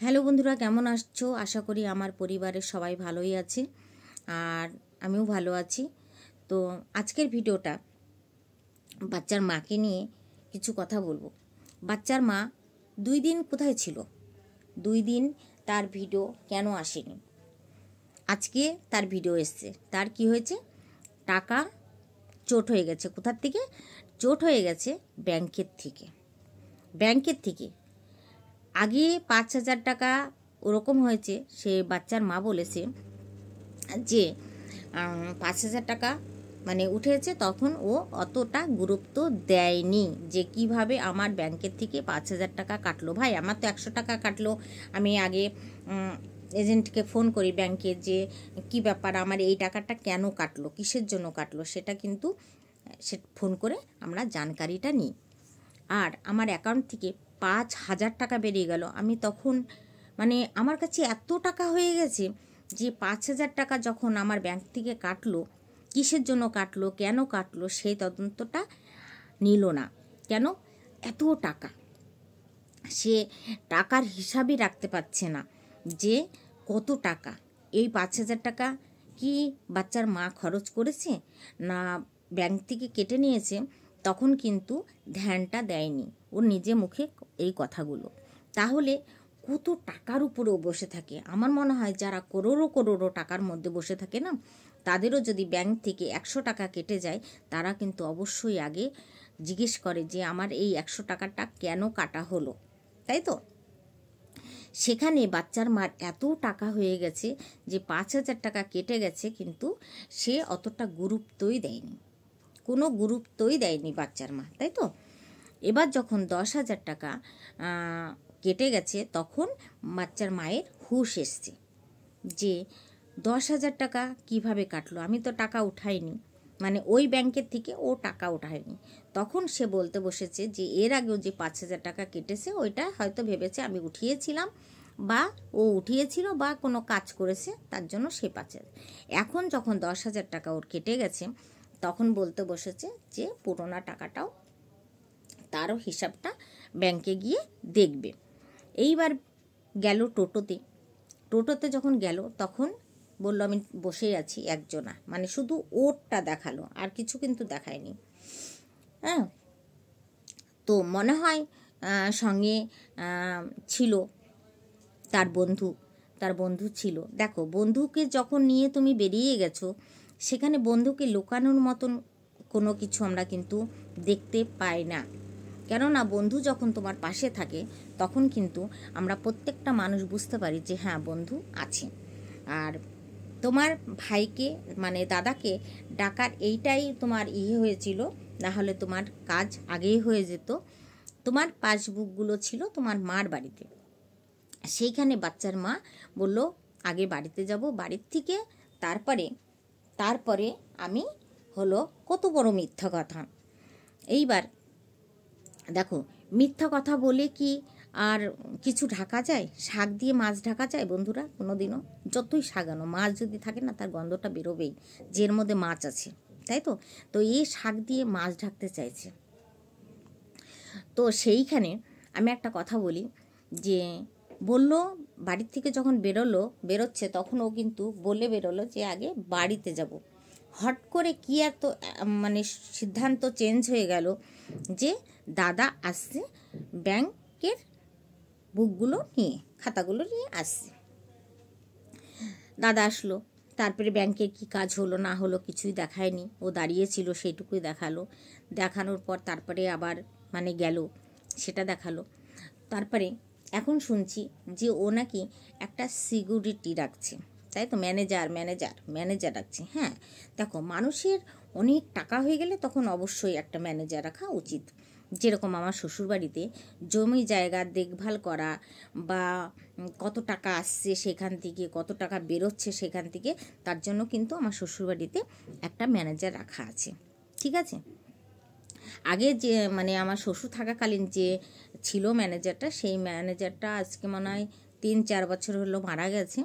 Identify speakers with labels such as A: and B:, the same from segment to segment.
A: Hello বন্ধুরা, কেমন আছো? আশা করি আমার পরিবারের সবাই ভালোই আছে আর আমিও ভালো আছি। তো আজকের ভিডিওটা বাচ্চার মাকে নিয়ে কিছু কথা বলবো। বাচ্চার মা 2 দিন কোথায় ছিল? 2 দিন তার ভিডিও কেন আসেনি? আজকে তার ভিডিও এসছে। তার কি হয়েছে? টাকা চোট হয়ে গেছে। কোথার থেকে চোট হয়ে গেছে? ব্যাংকের থেকে আগে 5,000 টাকা ওরকম হয়েছে। সে বাচ্চার মা বলেছে যে 5,000 টাকা মানে উঠেছে, তখন ও অতটা গুরুত্ব দেয়নি যে কিভাবে আমার ব্যাংকের থেকে 5,000 টাকা কাটলো। ভাই, আমার তো 100 টাকা কাটলো। আমি আগে এজেন্টকে ফোন করি ব্যাংকে, যে কি ব্যাপার, আমার এই টাকাটা কেন কাটলো, কিসের জন্য কাটলো, সেটা কিন্তু সে ফোন করে আমরা জানকারিটা নিই। আর আমার অ্যাকাউন্ট থেকে 5,000 টাকা বেরিয়ে গেল। আমি তখন মানে আমার কাছে এত টাকা হয়ে গেছে যে 5,000 টাকা যখন আমার ব্যাংক থেকে কাটলো, কিসের জন্য কাটলো, কেন কাটলো, সেই তদন্তটা নিল না। কেন? এত টাকা সে টাকার হিসাবই রাখতে পারছে না যে কত টাকা। এই 5,000 টাকা কি বাচ্চার মা খরচ করেছে না ব্যাংক থেকে কেটে নিয়েছে, তখন কিন্তু ধ্যানটা দেয়নি ওর নিজে মুখে এই কথাগুলো। তাহলে কত টাকার উপরেও বসে থাকে। আমার মনে হয় যারা করোড়ো টাকার মধ্যে বসে থাকে না, তাদেরও যদি ব্যাংক থেকে 100 টাকা কেটে যায়, তারা কিন্তু অবশ্যই আগে জিজ্ঞেস করে যে আমার এই 100 টাকাটা কেন কাটা হলো, তাই তো? সেখানে বাচ্চার মার এত টাকা হয়ে গেছে যে 5,000 টাকা কেটে গেছে, কিন্তু সে অতটা গুরুত্বই দেয়নি, কোনো গুরুত্বই দেয়নি বাচ্চার মা, তাই তো? এবার যখন 10,000 টাকা কেটে গেছে, তখন বাচ্চার মায়ের হুঁশ এসছে যে 10,000 টাকা কিভাবে কাটলো, আমি তো টাকা উঠাইনি, মানে ওই ব্যাংকের থেকে ও টাকা উঠায়নি। তখন সে বলতে বসেছে যে এর আগেও যে 5,000 টাকা কেটেছে, ওইটা হয়তো ভেবেছে আমি উঠিয়েছিলাম, বা ও উঠিয়েছিল, বা কোনো কাজ করেছে, তার জন্য সে 5,000। এখন যখন 10,000 টাকা ওর কেটে গেছে, তখন বলতে বসেছে যে পুরোনো টাকাটাও, তারও হিসাবটা ব্যাংকে গিয়ে দেখবে। এইবার গেল টোটোতে যখন গেল, তখন বলল আমি বসেই আছি একজনা, মানে শুধু ওরটা দেখালো, আর কিছু কিন্তু দেখায়নি। হ্যাঁ, তো মনে হয় সঙ্গে ছিল তার বন্ধু ছিল। দেখো, বন্ধুকে যখন নিয়ে তুমি বেরিয়ে গেছো, সেখানে বন্ধুকে লুকানোর মতন কোনো কিছু আমরা কিন্তু দেখতে পাই না। কেননা বন্ধু যখন তোমার পাশে থাকে, তখন কিন্তু আমরা প্রত্যেকটা মানুষ বুঝতে পারি যে হ্যাঁ, বন্ধু আছে। আর তোমার ভাইকে মানে দাদাকে ডাকার এইটাই তোমার হয়েছিল, না হলে তোমার কাজ আগেই হয়ে যেত। তোমার পাসবুকগুলো ছিল তোমার মার বাড়িতে। সেইখানে বাচ্চার মা বলল আগে বাড়িতে যাব, বাড়ির থেকে তারপরে আমি হলো কত বড় মিথ্যা কথা। এইবার দেখো, মিথ্যা কথা বলে কি আর কিছু ঢাকা যায়? শাক দিয়ে মাছ ঢাকা যায় বন্ধুরা? কোনো দিনও? যতই শাকানো মাছ যদি থাকে না, তার গন্ধটা বেরোবেই যে এর মধ্যে মাছ আছে, তাই তো? তো এই শাক দিয়ে মাছ ঢাকতে চাইছে। তো সেইখানে আমি একটা কথা বলি, যে বলল বাড়ির থেকে যখন বেরোচ্ছে, তখন ও কিন্তু বলে বেরোলো যে আগে বাড়িতে যাব। হট করে কি এত মানে সিদ্ধান্ত চেঞ্জ হয়ে গেল যে দাদা আসছে, ব্যাংকের বুকগুলো নিয়ে, খাতাগুলো নিয়ে আসছে। দাদা আসলো, তারপরে ব্যাংকের কি কাজ হলো না হলো কিছুই দেখায়নি, ও দাঁড়িয়েছিল সেইটুকুই দেখালো। দেখানোর পর তারপরে আবার মানে গেল, সেটা দেখালো। তারপরে এখন শুনছি যে ও নাকি একটা সিকিউরিটি রাখছে, তাই তো? ম্যানেজার রাখছে। হ্যাঁ, দেখো, মানুষের অনেক টাকা হয়ে গেলে তখন অবশ্যই একটা ম্যানেজার রাখা উচিত। যেরকম আমার শ্বশুরবাড়িতে জমি জায়গা দেখভাল করা, বা কত টাকা আসছে সেখান থেকে, কত টাকা বেরোচ্ছে সেখান থেকে, তার জন্য কিন্তু আমার শ্বশুরবাড়িতে একটা ম্যানেজার রাখা আছে, ঠিক আছে? আগে যে মানে আমার শ্বশুর থাকাকালীন যে ছিল ম্যানেজারটা, সেই ম্যানেজারটা আজকে মনে হয় 3-4 বছর হলো মারা গেছে,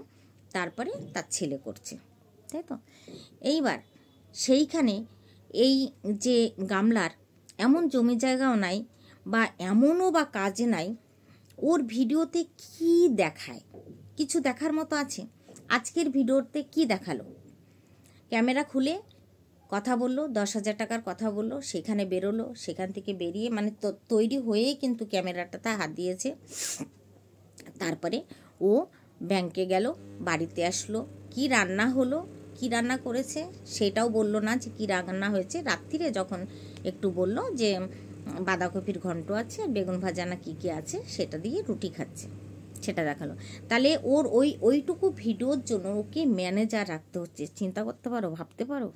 A: তারপরে তার ছেলে করছে, তাই তো? এইবার সেইখানে এই যে গামলার এমন জমি জায়গাও নাই, বা এমনও বা কাজে নাই, ওর ভিডিওতে কি দেখায়, কিছু দেখার মতো আছে? আজকের ভিডিওতে কি দেখালো? ক্যামেরা খুলে কথা বললো, 10,000 টাকার কথা বললো, সেখানে বেরোলো, সেখান থেকে বেরিয়ে মানে তৈরি হয়েই কিন্তু ক্যামেরাটাতে হাত দিয়েছে। তারপরে ও ব্যাংকে গেল, বাড়িতে আসলো, কি রান্না হলো, কি রান্না করেছে সেটাও বললো না যে কি রান্না হয়েছে। রাত্রিরে যখন একটু বলল যে বাঁধাকপির ঘন্ট আছে, বেগুন ভাজা না কী কী আছে, সেটা দিয়ে রুটি খাচ্ছে, সেটা দেখালো। তাহলে ওর ওইটুকু ভিডিওর জন্য ওকে ম্যানেজার রাখতে হচ্ছে। চিন্তা করতে পারো, ভাবতে পারো?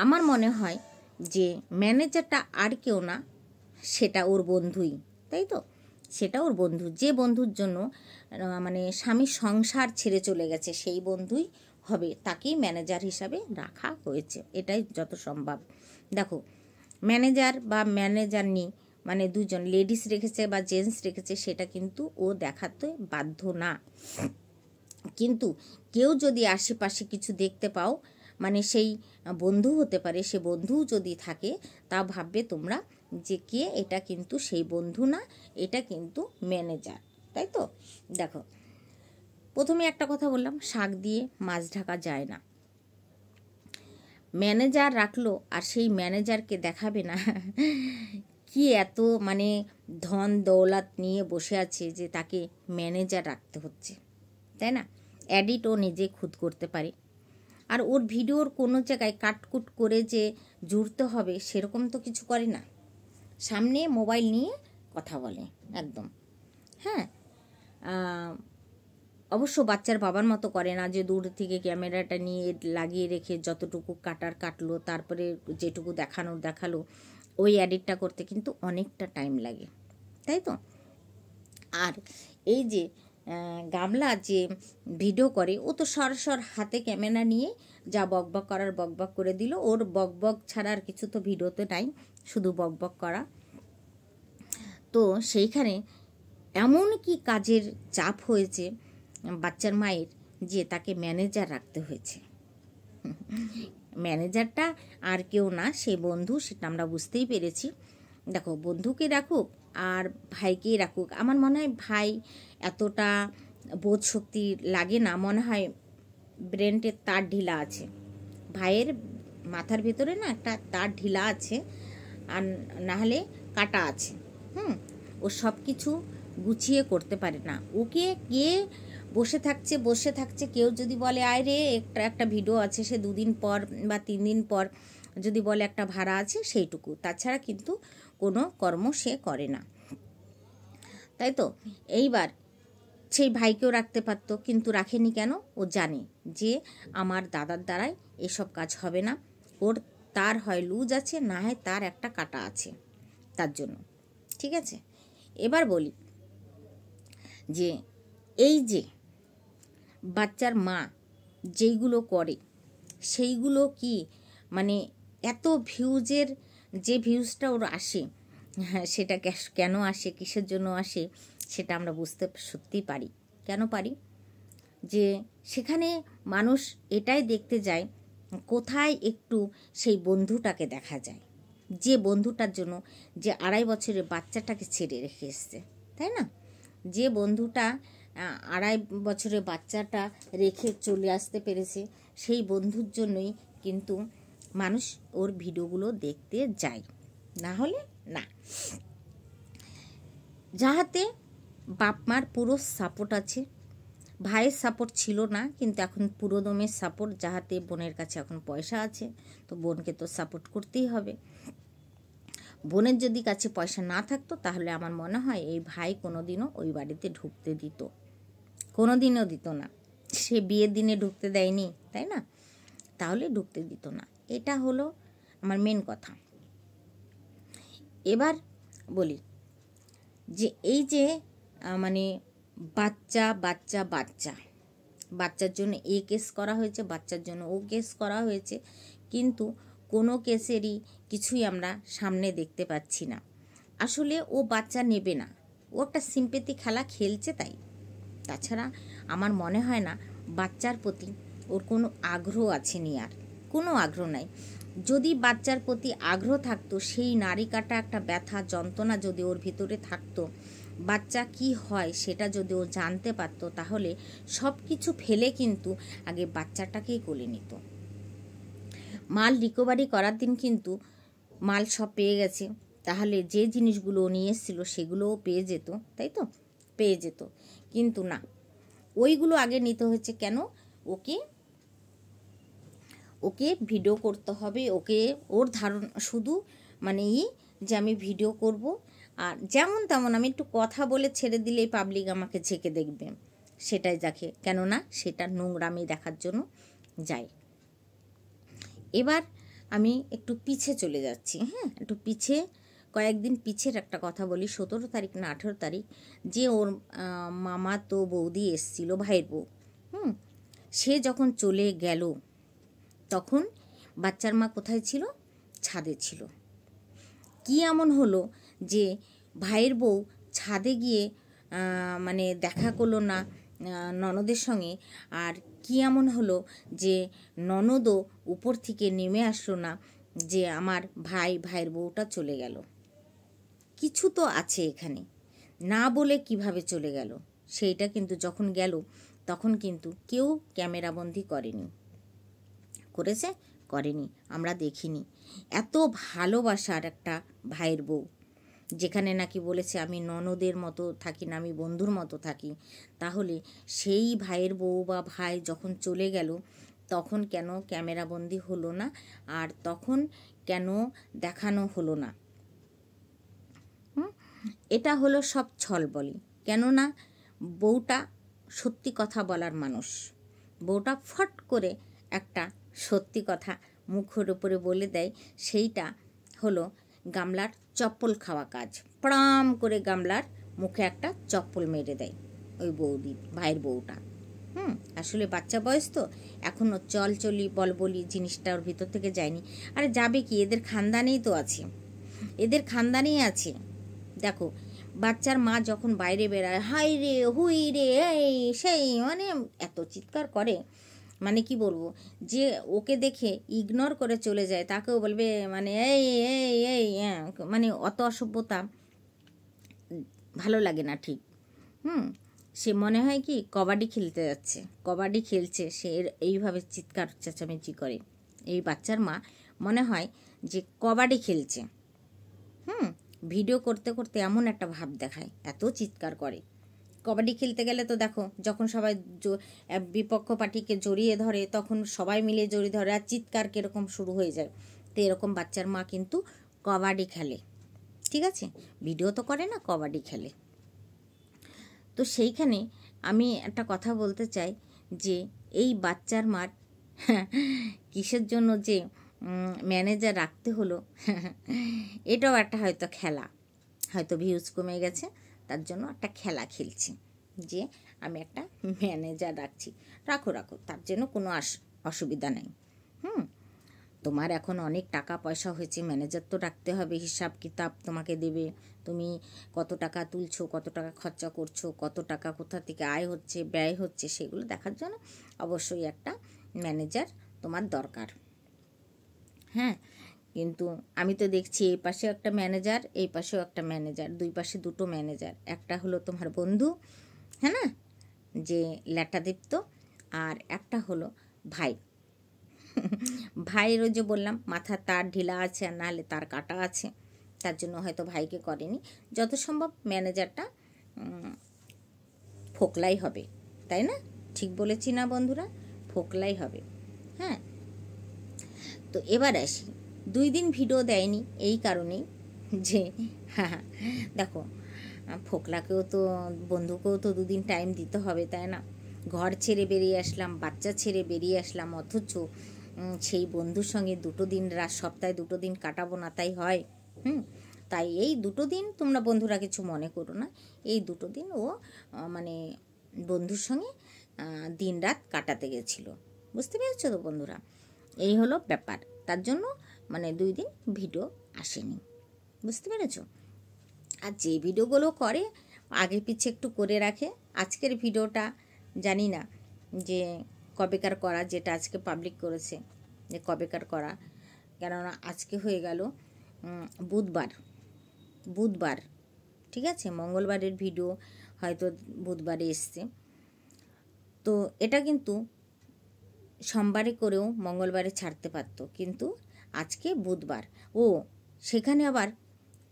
A: আমার মনে হয় যে ম্যানেজারটা আর কেউ না, সেটা ওর বন্ধুই, তাই তো? সেটা ওর বন্ধু, যে বন্ধুর জন্য মানে স্বামী সংসার ছেড়ে চলে গেছে, সেই বন্ধুই হবে, তাকেই ম্যানেজার হিসাবে রাখা হয়েছে, এটাই যত সম্ভব। দেখো, ম্যানেজার বা ম্যানেজারনি মানে দুজন লেডিস রেখেছে বা জেন্টস রেখেছে, সেটা কিন্তু ও দেখাতে বাধ্য না। কিন্তু কেউ যদি আশেপাশে কিছু দেখতে পাও, মানে সেই বন্ধু হতে পারে, সে বন্ধু যদি থাকে, তা ভাববে তোমরা যে কে, এটা কিন্তু সেই বন্ধু না, এটা কিন্তু ম্যানেজার, তাই তো? দেখো, প্রথমে একটা কথা বললাম, শাক দিয়ে মাছ ঢাকা যায় না। ম্যানেজার রাখলো আর সেই ম্যানেজারকে দেখাবে না কি এত মানে ধন দৌলত নিয়ে বসে আছে যে তাকে ম্যানেজার রাখতে হচ্ছে, তাই না? এডিট ও নিজে খুদ করতে পারে। আর ওর ভিডিওর কোনো জায়গায় কাটকুট করে যে জুড়তে হবে সেরকম তো কিছু করে না, সামনে মোবাইল নিয়ে কথা বলে একদম। হ্যাঁ, অবশ্য বাচ্চার বাবার মতো করে না যে দূর থেকে ক্যামেরাটা নিয়ে লাগিয়ে রেখে যতটুকু কাটার কাটলো, তারপরে যেটুকু দেখানোর দেখালো। ওই এডিটটা করতে কিন্তু অনেকটা টাইম লাগে, তাই তো? আর এই যে গামলা যে ভিডিও করে, ও তো সরাসরি হাতে ক্যামেরা নিয়ে যা বকবক করার বকবক করে দিল। ওর বকবক ছাড়া আর কিছু তো ভিডিওতে নাই, শুধু বকবক করা। তো সেইখানে এমন কি কাজের চাপ হয়েছে বাচ্চার মায়ের যে তাকে ম্যানেজার রাখতে হয়েছে। ম্যানেজারটা আর কেউ না, সে বন্ধু, সেটা আমরা বুঝতেই পেরেছি। দেখো, বন্ধুকে রাখুক আর ভাইকেই রাখুক, আমার মনে হয় ভাই এতটা বোধ শক্তি লাগে না, মনে হয় ব্রেনের তার ঢিলা আছে, ভাইয়ের মাথার ভিতরে না একটা তার ঢিলা আছে, আর নাহলে কাটা আছে। ও সব কিছু গুছিয়ে করতে পারে না। ওকে কে বসে থাকছে কেউ যদি বলে আয় রে একটা ভিডিও আছে, সে 2 দিন পর বা 3 দিন পর যদি বলে একটা ভাড়া আছে, সেইটুকু, তাছাড়া কিন্তু কোনো কর্ম সে করে না, তাই তো? এইবার সেই ভাইকেও রাখতে পারতো, কিন্তু রাখেনি কেন? ও জানে যে আমার দাদার দ্বারাই এসব কাজ হবে না, ওর তার হয় লুজ আছে, না হয় তার একটা কাটা আছে, তার জন্য। ঠিক আছে, এবার বলি যে এই যে বাচ্চার মা যেইগুলো করে, সেইগুলো কি মানে এত ভিউজের যে ভিউজটা ওর আসে, হ্যাঁ, সেটা কেন আসে, কিসের জন্য আসে, সেটা আমরা বুঝতে সত্যি পারি। কেন পারি? যে সেখানে মানুষ এটাই দেখতে যায় কোথায় একটু সেই বন্ধুটাকে দেখা যায়, যে বন্ধুটার জন্য যে 2.5 বছরের বাচ্চাটাকে ছেড়ে রেখে এসছে, তাই না? যে বন্ধুটা 2.5 বছরের বাচ্চাটা রেখে চলে আসতে পেরেছে, সেই বন্ধুর জন্যই কিন্তু মানুষ ওর ভিডিওগুলো দেখতে যায়, না হলে না। যাহাতে বাপ মার পুরো সাপোর্ট আছে, ভাইয়ের সাপোর্ট ছিল না, কিন্তু এখন পুরো দমের সাপোর্ট। যাহাতে বোনের কাছে এখন পয়সা আছে, তো বোনকে তো সাপোর্ট করতেই হবে। বোনের যদি কাছে পয়সা না থাকতো, তাহলে আমার মনে হয় এই ভাই কোনোদিনও ওই বাড়িতে ঢুকতে দিত, কোনোদিনও দিত না। সে বিয়ের দিনে ঢুকতে দেয়নি, তাই না? তাহলে ঢুকতে দিত না, এটা হলো আমার মেন কথা। এবার বলি যে এই যে মানে বাচ্চা বাচ্চা বাচ্চা বাচ্চার জন্য এ কেস করা হয়েছে, বাচ্চার জন্য ও কেস করা হয়েছে, কিন্তু কোনো কেসেরই কিছুই আমরা সামনে দেখতে পাচ্ছি না। আসলে ও বাচ্চা নেবে না, ও একটা সিম্পেথি খেলা খেলছে তাই। তাছাড়া আমার মনে হয় না বাচ্চার প্রতি ওর কোনো আগ্রহ আছে নি আর, কোনো আগ্রহ নাই। যদি বাচ্চার প্রতি আগ্রহ থাকতো, সেই নাড়ি কাটা একটা ব্যথা যন্ত্রণা যদি ওর ভিতরে থাকতো, বাচ্চা কি হয় সেটা যদি ও জানতে পারতো, তাহলে সব কিছু ফেলে কিন্তু আগে বাচ্চাটাকেই কোলে নিত। মাল রিকভারি করার দিন কিন্তু মাল সব পেয়ে গেছে, তাহলে যে জিনিসগুলো নিয়ে এসেছিলো সেগুলোও পেয়ে যেত, তাই তো? পেয়ে যেত, কিন্তু না, ওইগুলো আগে নিতে হয়েছে কেন? ওকে ওকে ভিডিও করতে হবে, ওকে ওর ধারণা শুধু মানে যে আমি ভিডিও করব, আর যেমন তেমন আমি একটু কথা বলে ছেড়ে দিলেই পাবলিক আমাকে ঝেঁকে দেখবে, সেটাই দেখে। কেননা সেটা নোংরামি দেখার জন্য যায়। এবার আমি একটু পিছে চলে যাচ্ছি, হ্যাঁ, একটু পিছে, কয়েকদিন পিছের একটা কথা বলি। 17 তারিখ না 18 তারিখ, যে ওর মামা তো বৌদি এসছিল, ভাইয়ের বউ, সে যখন চলে গেল, তখন বাচ্চার মা কোথায় ছিল? ছাদে ছিল। কি এমন হলো যে ভাইয়ের বউ ছাদে গিয়ে মানে দেখা করলো না ননদের সঙ্গে? আর কি এমন হলো যে ননদও উপর থেকে নেমে আসলো না যে আমার ভাইয়ের বউটা চলে গেল? কিছু তো আছে এখানে, না বলে কিভাবে চলে গেল? সেইটা কিন্তু যখন গেল, তখন কিন্তু কেউ ক্যামেরাবন্দি করেনি। করেছে? করেনি, আমরা দেখিনি। এত ভালোবাসার একটা ভাইয়ের বউ, যেখানে নাকি বলেছে আমি ননদের মতো থাকি না, আমি বন্ধুর মতো থাকি, তাহলে সেই ভাইয়ের বউ বা ভাই যখন চলে গেল, তখন কেন ক্যামেরাবন্দি হলো না? আর তখন কেন দেখানো হলো না? এটা হলো সব ছলবলি। কেননা বউটা সত্যি কথা বলার মানুষ, বউটা ফট করে একটা সত্যি কথা মুখের উপরে বলে দেয়, সেইটা হলো গামলার চপ্পল খাওয়া কাজ। প্রাম করে গামলার মুখে একটা চপ্পল মেরে দেয় ওই বৌদি, ভাইয়ের বউটা। আসলে বাচ্চা বয়স তো, এখনও চলচলি বলবলি জিনিসটা ওর ভিতর থেকে যায়নি। আরে যাবে কি, এদের খানদানেই তো আছে, এদের খানদানেই আছে। দেখো, বাচ্চার মা যখন বাইরে বেড়ায়, হাই রে হুই রে এই সেই, মানে এত চিৎকার করে, মানে কি বলবো, যে ওকে দেখে ইগনোর করে চলে যায় তাকেও বলবে মানে এই এই এই, মানে অত অসভ্যতা ভালো লাগে না ঠিক। সে মনে হয় কি কবাডি খেলতে যাচ্ছে, কবাডি খেলছে, সে এইভাবে চিৎকার চেঁচামেচি করে। এই বাচ্চার মা মনে হয় যে কবাডি খেলছে। ভিডিও করতে করতে এমন একটা ভাব দেখায়, এত চিৎকার করে। কবাডি খেলতে গেলে তো দেখো, যখন সবাই বিপক্ষ পার্টিকে জড়িয়ে ধরে, তখন সবাই মিলে জড়িয়ে ধরে আর চিৎকার কীরকম শুরু হয়ে যায়। তো এরকম বাচ্চার মা কিন্তু কবাডি খেলে, ঠিক আছে? ভিডিও তো করে না, কবাডি খেলে। তো সেইখানে আমি একটা কথা বলতে চাই যে এই বাচ্চার মার কিসের জন্য যে ম্যানেজার রাখতে হলো, এটাও একটা হয়তো খেলা, হয়তো ভিউজ কমে গেছে, তার জন্য একটা খেলা খেলছি যে আমি একটা ম্যানেজার রাখছি। রাখো, তার জন্য কোনো অসুবিধা নেই। তোমার এখন অনেক টাকা পয়সা হয়েছে, ম্যানেজার তো রাখতে হবে, হিসাব কিতাব তোমাকে দেবে, তুমি কত টাকা তুলছো, কত টাকা খরচা করছো, কত টাকা কোথা থেকে আয় হচ্ছে ব্যয় হচ্ছে, সেগুলো দেখার জন্য অবশ্যই একটা ম্যানেজার তোমার দরকার। হ্যাঁ, কিন্তু আমি তো দেখছি এই পাশেও একটা ম্যানেজার, এই পাশেও একটা ম্যানেজার, দুই পাশে দুটো ম্যানেজার। একটা হলো তোমার বন্ধু, হ্যাঁ না, যে ল্যাটাদীপ্ত, আর একটা হলো ভাই। ভাইয়েরও যে বললাম মাথার তার ঢিলা আছে, আর নাহলে তার কাটা আছে, তার জন্য হয়তো ভাইকে করেনি। যত সম্ভব ম্যানেজারটা ফোকলাই হবে, তাই না? ঠিক বলেছি না বন্ধুরা? ফোকলাই হবে। হ্যাঁ, তো এবার আসি, 2 দিন ভিডিও দেয়নি এই কারণেই যে দেখো, ফোকলাকেও তো, বন্ধুকেও তো 2 দিন টাইম দিতে হবে, তাই না? ঘর ছেড়ে বেরিয়ে আসলাম, বাচ্চা ছেড়ে বেরিয়ে আসলাম, অথচ সেই বন্ধুর সঙ্গে 2 দিন সপ্তাহে 2 দিন কাটাবো না, তাই হয়? তাই এই 2 দিন তোমরা বন্ধুরা কিছু মনে করো না, এই 2 দিন ও মানে বন্ধুর সঙ্গে দিন রাত কাটাতে গেছিলো, বুঝতে পেরেছো তো বন্ধুরা? এই হলো ব্যাপার, তার জন্য মানে 2 দিন ভিডিও আসেনি, বুঝতে পেরেছো? আর যে ভিডিওগুলো করে আগে পিছে একটু করে রাখে। আজকের ভিডিওটা জানি না যে কবেকার করা, যেটা আজকে পাবলিক করেছে, যে কবেকার করা, কেননা আজকে হয়ে গেল বুধবার, ঠিক আছে, মঙ্গলবারের ভিডিও হয়তো বুধবারে এসছে। তো এটা কিন্তু সোমবারে করেও মঙ্গলবারে ছাড়তে পারতো, কিন্তু আজকে বুধবার, ও সেখানে আবার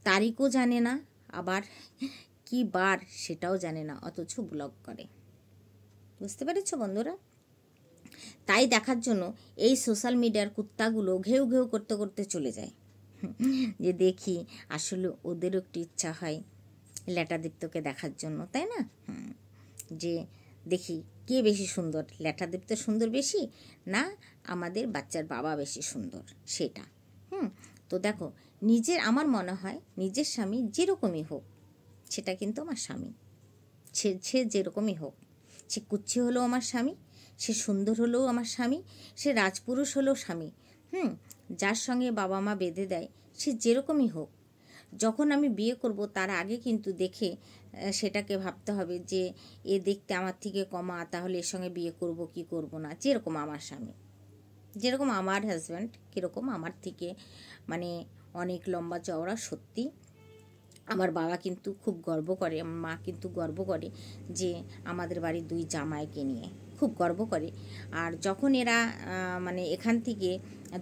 A: তারিখও জানে না, আবার কি বার সেটাও জানে না, অথচ ব্লগ করে। বুঝতে পেরেছ বন্ধুরা? তাই দেখার জন্য এই সোশ্যাল মিডিয়ার কুত্তাগুলো ঘেউ ঘেউ করতে করতে চলে যায়, যে দেখি আসলে ওদেরও একটু ইচ্ছা হয় ল্যাটাদীপ্তকে দেখার জন্য, তাই না? যে দেখি কে বেশি সুন্দর, ল্যাটাদীপ্ত সুন্দর বেশি না আমাদের বাচ্চার বাবা বেশি সুন্দর, সেটা। তো দেখো, আমার মনে হয় নিজের স্বামী যেরকমই হোক, সেটা কিন্তু আমার স্বামী, সে যেরকমই হোক, সে কুচ্ছি হলেও আমার স্বামী, সে সুন্দর হলেও আমার স্বামী, সে রাজপুরুষ হলেও স্বামী। যার সঙ্গে বাবা মা বেঁধে দেয়, সে যেরকমই হোক, যখন আমি বিয়ে করব তার আগে কিন্তু দেখে সেটাকে ভাবতে হবে যে এ দেখতে আমার থেকে কমা, তাহলে এর সঙ্গে বিয়ে করব কি করব না। যেরকম আমার স্বামী, যেরকম আমার হাজব্যান্ড, কীরকম আমার থেকে মানে অনেক লম্বা চওড়া, সত্যি আমার বাবা কিন্তু খুব গর্ব করে, আমার মা কিন্তু গর্ব করে যে আমাদের বাড়ির 2 জামাইকে নিয়ে খুব গর্ব করে। আর যখন এরা মানে এখান থেকে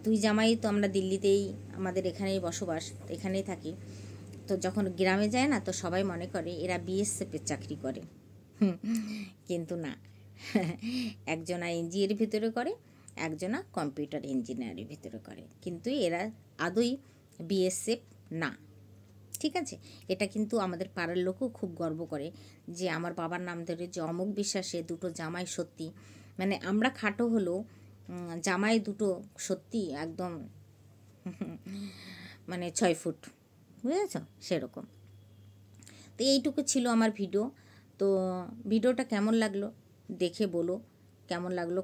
A: 2 জামাই, তো আমরা দিল্লিতেই, আমাদের এখানেই বসবাস, এখানেই থাকি, তো যখন গ্রামে যায় না, তো সবাই মনে করে এরা বিএসএফের চাকরি করে, কিন্তু না, একজনা এনজিওর ভিতরে করে, একজনা কম্পিউটার ইঞ্জিনিয়ারের ভিতরে করে, কিন্তু এরা আদৌ বিএসএফ না, ঠিক আছে? এটা কিন্তু আমাদের পাড়ার লোকও খুব গর্ব করে যে আমার বাবার নাম ধরে যে অমুক বিশ্বাসে 2 জামাই, সত্যি মানে আমরা খাটো হলেও জামাই 2 সত্যি একদম মানে 6 ফুট, বুঝেছ, সেরকম। তো এইটুকু ছিল আমার ভিডিও। তো ভিডিওটা কেমন লাগলো দেখে বলো, কেমন লাগলো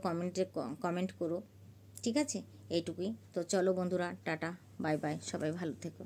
A: কমেন্ট করো, ঠিক আছে? এইটুকুই। তো চলো বন্ধুরা, টাটা, বাই বাই, সবাই ভালো থেকো।